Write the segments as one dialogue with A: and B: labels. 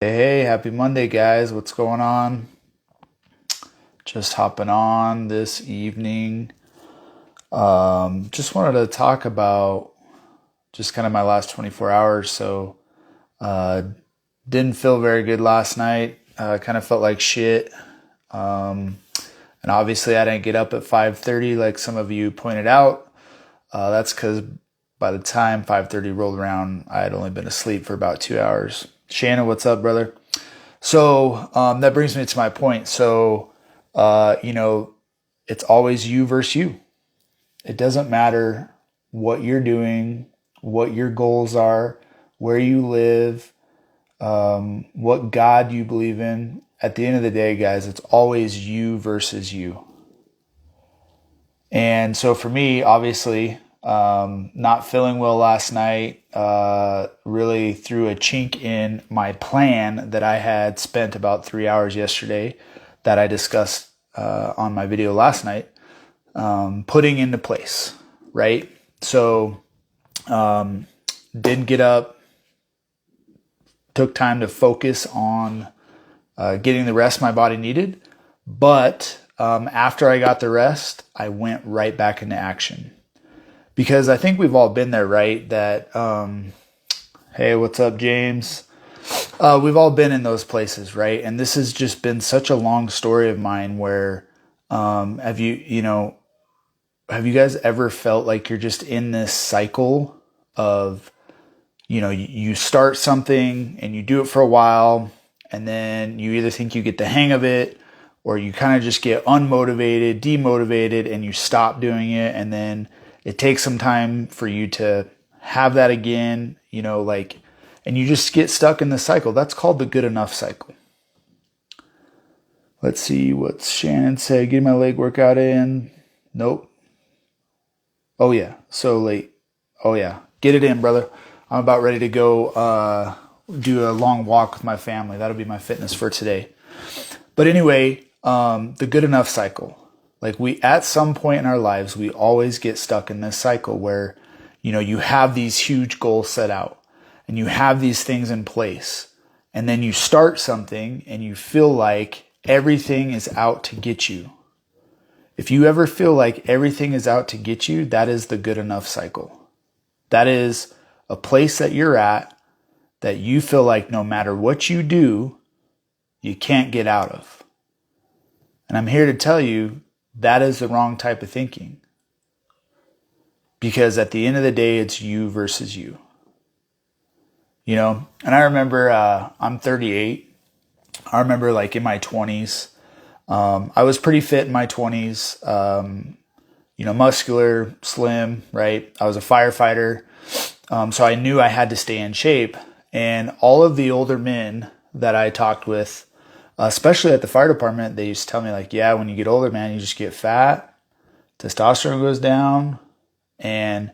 A: Hey, happy Monday, guys. What's going on? Just hopping on this evening. Just wanted to talk about just kind of my last 24 hours. Uh, didn't feel very good last night. Kind of felt like shit. Um, and obviously, I didn't get up at 5:30 like some of you pointed out. That's because by the time 5:30 rolled around, I had only been asleep for about 2 hours. Shannon, what's up, brother? That brings me to my point. Uh, you know, it's always you versus you. It doesn't matter what you're doing, what your goals are, where you live, what God you believe in. At the end of the day, guys, it's always you versus you. And so for me, obviously, not feeling well last night really threw a chink in my plan that I had spent about 3 hours yesterday that I discussed on my video last night, putting into place, right? Didn't get up, took time to focus on getting the rest my body needed, but after I got the rest, I went right back into action. Because I think we've all been there, right? Hey, what's up, James? We've all been in those places, right? And this has just been such a long story of mine where, have you guys ever felt like you're just in this cycle of, you start something and you do it for a while, and then you either think you get the hang of it, or you kind of just get unmotivated, demotivated, and you stop doing it, and then it takes some time for you to have that again, and you just get stuck in the cycle. That's called the good enough cycle. Let's see what's Shannon say. Get my leg workout in. Nope. Oh yeah, so late. Oh yeah, get it in, brother. I'm about ready to go do a long walk with my family. That'll be my fitness for today. But anyway, the good enough cycle. Like at some point in our lives, we always get stuck in this cycle where, you have these huge goals set out and you have these things in place, and then you start something and you feel like everything is out to get you. If you ever feel like everything is out to get you, that is the good enough cycle. That is a place that you're at that you feel like no matter what you do, you can't get out of. And I'm here to tell you that is the wrong type of thinking. Because at the end of the day, it's you versus you. And I remember, I'm 38. I remember like in my 20s, I was pretty fit in my 20s, muscular, slim, right? I was a firefighter. So I knew I had to stay in shape. And all of the older men that I talked with, especially at the fire department, they used to tell me like, yeah, when you get older, man, you just get fat, testosterone goes down. And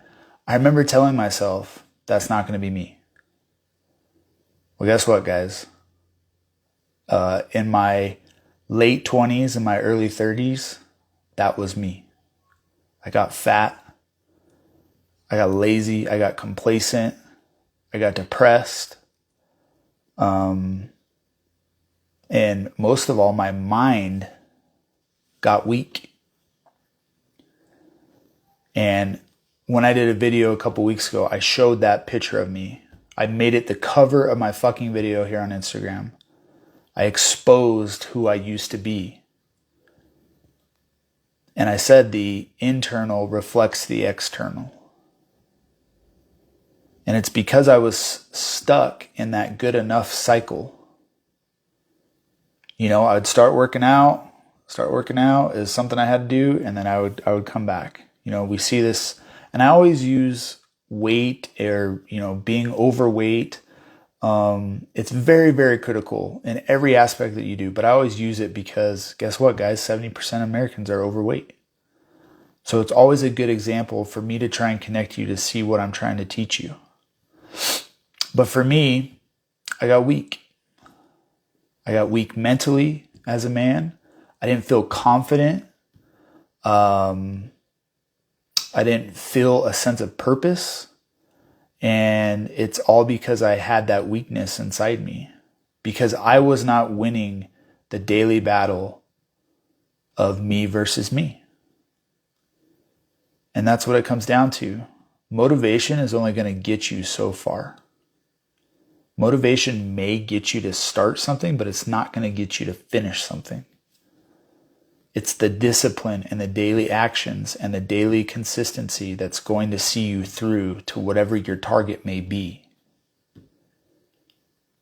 A: I remember telling myself, that's not going to be me. Well, guess what, guys? In my late 20s and my early 30s, that was me. I got fat. I got lazy. I got complacent. I got depressed. And most of all, my mind got weak. And when I did a video a couple weeks ago, I showed that picture of me. I made it the cover of my fucking video here on Instagram. I exposed who I used to be. And I said the internal reflects the external. And it's because I was stuck in that good enough cycle. I would start working out is something I had to do, and then I would come back. We see this, and I always use weight or, being overweight. It's very, very critical in every aspect that you do, but I always use it because guess what, guys? 70% of Americans are overweight. So it's always a good example for me to try and connect you to see what I'm trying to teach you. But for me, I got weak. I got weak mentally as a man. I didn't feel confident. I didn't feel a sense of purpose. And it's all because I had that weakness inside me. because I was not winning the daily battle of me versus me. And that's what it comes down to. Motivation is only going to get you so far. Motivation may get you to start something, but it's not going to get you to finish something. It's the discipline and the daily actions and the daily consistency that's going to see you through to whatever your target may be.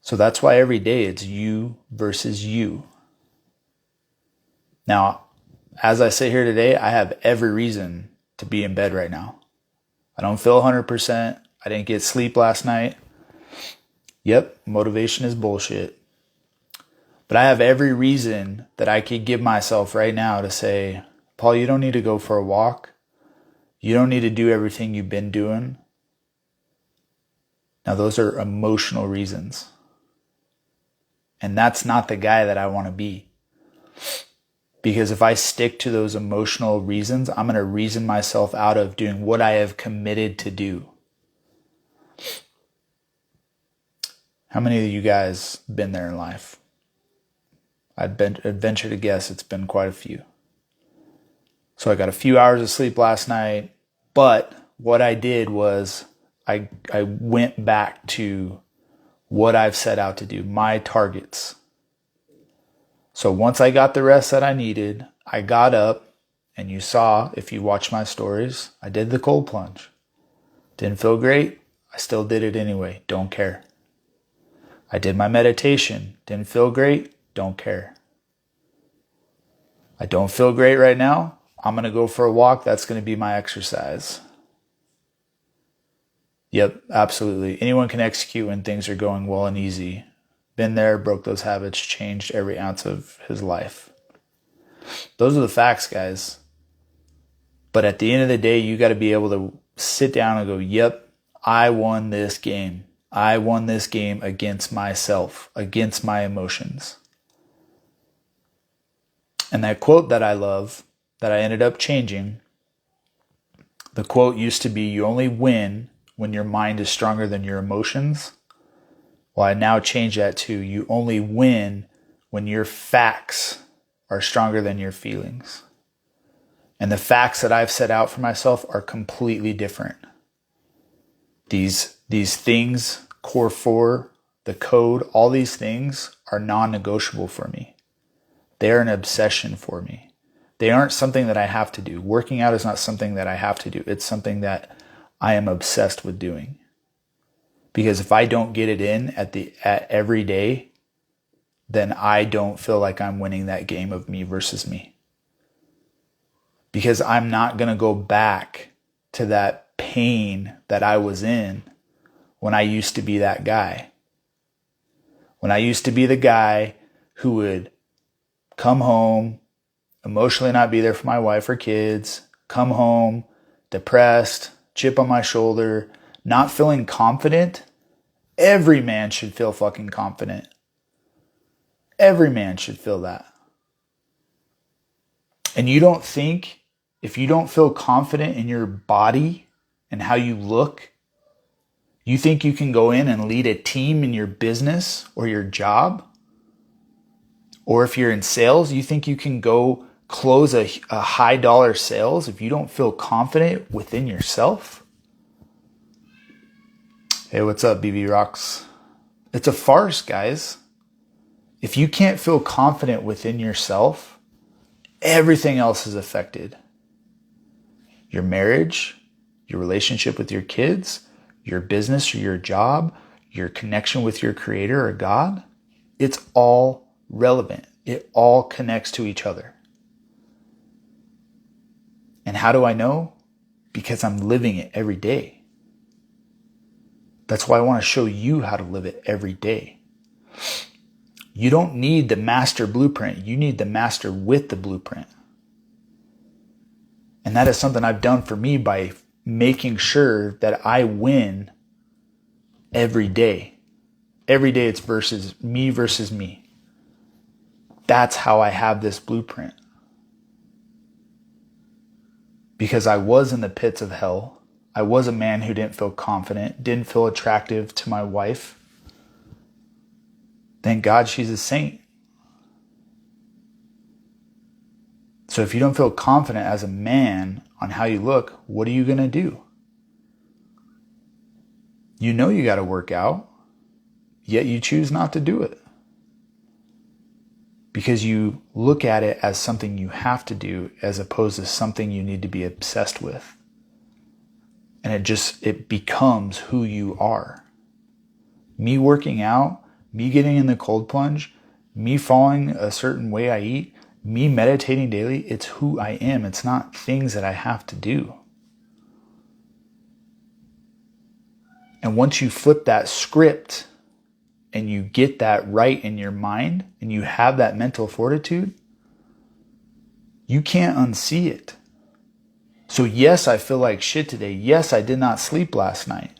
A: So that's why every day it's you versus you. Now, as I sit here today, I have every reason to be in bed right now. I don't feel 100%. I didn't get sleep last night. Yep, motivation is bullshit. But I have every reason that I could give myself right now to say, Paul, you don't need to go for a walk. You don't need to do everything you've been doing. Now, those are emotional reasons. And that's not the guy that I want to be. Because if I stick to those emotional reasons, I'm going to reason myself out of doing what I have committed to do. How many of you guys been there in life? I'd venture to guess it's been quite a few. So I got a few hours of sleep last night, but what I did was I went back to what I've set out to do, my targets. So once I got the rest that I needed, I got up, and you saw, if you watch my stories, I did the cold plunge. Didn't feel great. I still did it anyway. Don't care. I did my meditation. Didn't feel great. Don't care. I don't feel great right now. I'm going to go for a walk. That's going to be my exercise. Yep, absolutely. Anyone can execute when things are going well and easy. Been there, broke those habits, changed every ounce of his life. Those are the facts, guys. But at the end of the day, you got to be able to sit down and go, yep, I won this game. I won this game against myself, against my emotions. And that quote that I love, that I ended up changing, the quote used to be, you only win when your mind is stronger than your emotions. Well, I now change that to, you only win when your facts are stronger than your feelings. And the facts that I've set out for myself are completely different. These things, core 4, the code, all these things are non-negotiable for me. They're an obsession for me. They aren't something that I have to do. Working out is not something that I have to do. It's something that I am obsessed with doing. Because if I don't get it in at every day, then I don't feel like I'm winning that game of me versus me. Because I'm not going to go back to that pain that I was in when I used to be that guy. When I used to be the guy who would come home, emotionally not be there for my wife or kids, come home, depressed, chip on my shoulder, not feeling confident. Every man should feel fucking confident. Every man should feel that. And you don't think, if you don't feel confident in your body and how you look, you think you can go in and lead a team in your business or your job? Or if you're in sales, you think you can go close a high dollar sales if you don't feel confident within yourself? Hey, what's up, BB Rocks? It's a farce, guys. If you can't feel confident within yourself, everything else is affected. Your marriage, your relationship with your kids, your business or your job, your connection with your creator or God, it's all relevant. It all connects to each other. And how do I know? Because I'm living it every day. That's why I want to show you how to live it every day. You don't need the master blueprint. You need the master with the blueprint. And that is something I've done for me by making sure that I win every day. Every day it's versus me. That's how I have this blueprint. Because I was in the pits of hell. I was a man who didn't feel confident, didn't feel attractive to my wife. thank God she's a saint. So if you don't feel confident as a man on how you look, what are you going to do? You know you got to work out, yet you choose not to do it. Because you look at it as something you have to do as opposed to something you need to be obsessed with. And it becomes who you are. Me working out, me getting in the cold plunge, me following a certain way I eat, me meditating daily, it's who I am. It's not things that I have to do. And once you flip that script and you get that right in your mind and you have that mental fortitude, you can't unsee it. So yes, I feel like shit today. Yes, I did not sleep last night.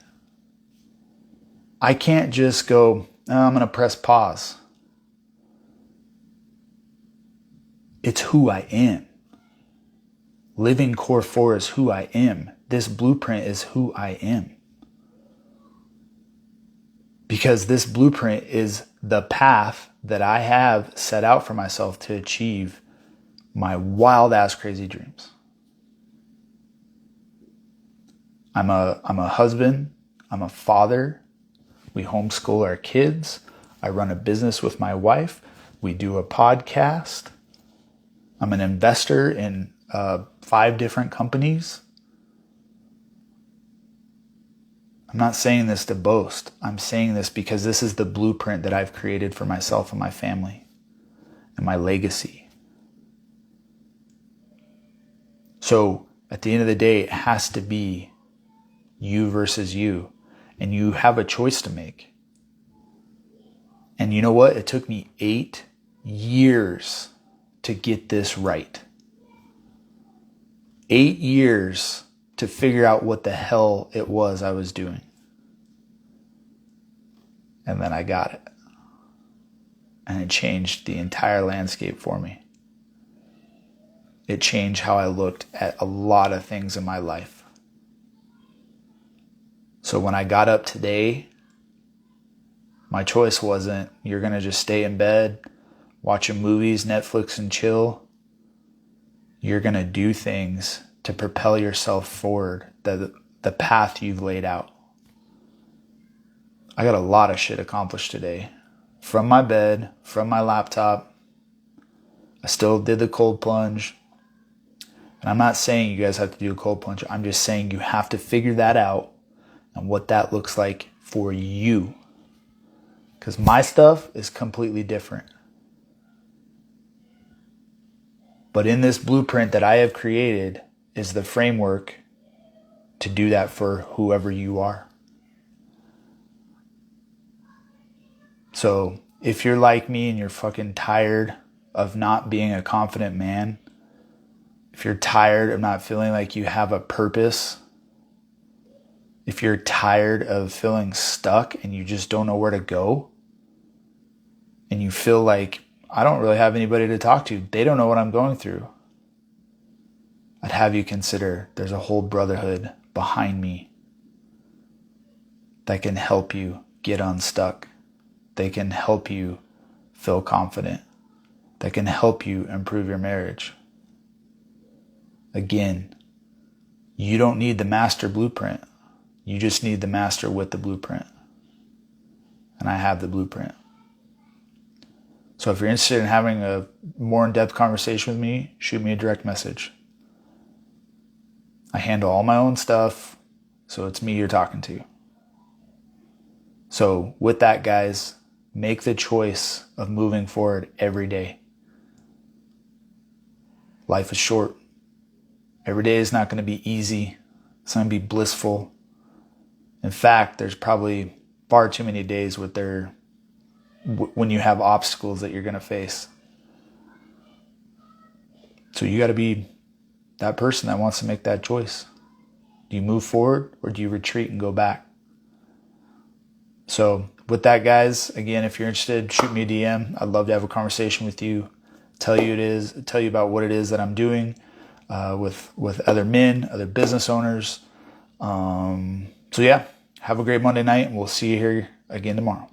A: I can't just go, oh, I'm going to press pause. It's who I am. Living Core 4 is who I am. This blueprint is who I am. Because this blueprint is the path that I have set out for myself to achieve my wild ass crazy dreams. I'm a husband. I'm a father. We homeschool our kids. I run a business with my wife. We do a podcast. I'm an investor in 5 different companies. I'm not saying this to boast. I'm saying this because this is the blueprint that I've created for myself and my family and my legacy. So at the end of the day, it has to be you versus you. And you have a choice to make. And you know what? It took me 8 years to get this right. 8 years to figure out what the hell it was I was doing. And then I got it. And it changed the entire landscape for me. It changed how I looked at a lot of things in my life. So when I got up today, my choice wasn't, you're going to just stay in bed, watching movies, Netflix, and chill. You're going to do things to propel yourself forward, the path you've laid out. I got a lot of shit accomplished today. From my bed, from my laptop. I still did the cold plunge. And I'm not saying you guys have to do a cold plunge. I'm just saying you have to figure that out and what that looks like for you. Because my stuff is completely different. But in this blueprint that I have created is the framework to do that for whoever you are. So if you're like me and you're fucking tired of not being a confident man, if you're tired of not feeling like you have a purpose, if you're tired of feeling stuck and you just don't know where to go, and you feel like, I don't really have anybody to talk to, they don't know what I'm going through, I'd have you consider there's a whole brotherhood behind me that can help you get unstuck. They can help you feel confident. That can help you improve your marriage. Again, you don't need the master blueprint. You just need the master with the blueprint. And I have the blueprint. So if you're interested in having a more in-depth conversation with me, shoot me a direct message. I handle all my own stuff, so it's me you're talking to. So with that, guys, make the choice of moving forward every day. Life is short. Every day is not going to be easy. It's going to be blissful. In fact, there's probably far too many days when you have obstacles that you're going to face. So you got to be that person that wants to make that choice. Do you move forward or do you retreat and go back? So with that, guys, again, if you're interested, shoot me a DM. I'd love to have a conversation with you, tell you about what it is that I'm doing with other men, other business owners. So yeah, have a great Monday night, and we'll see you here again tomorrow.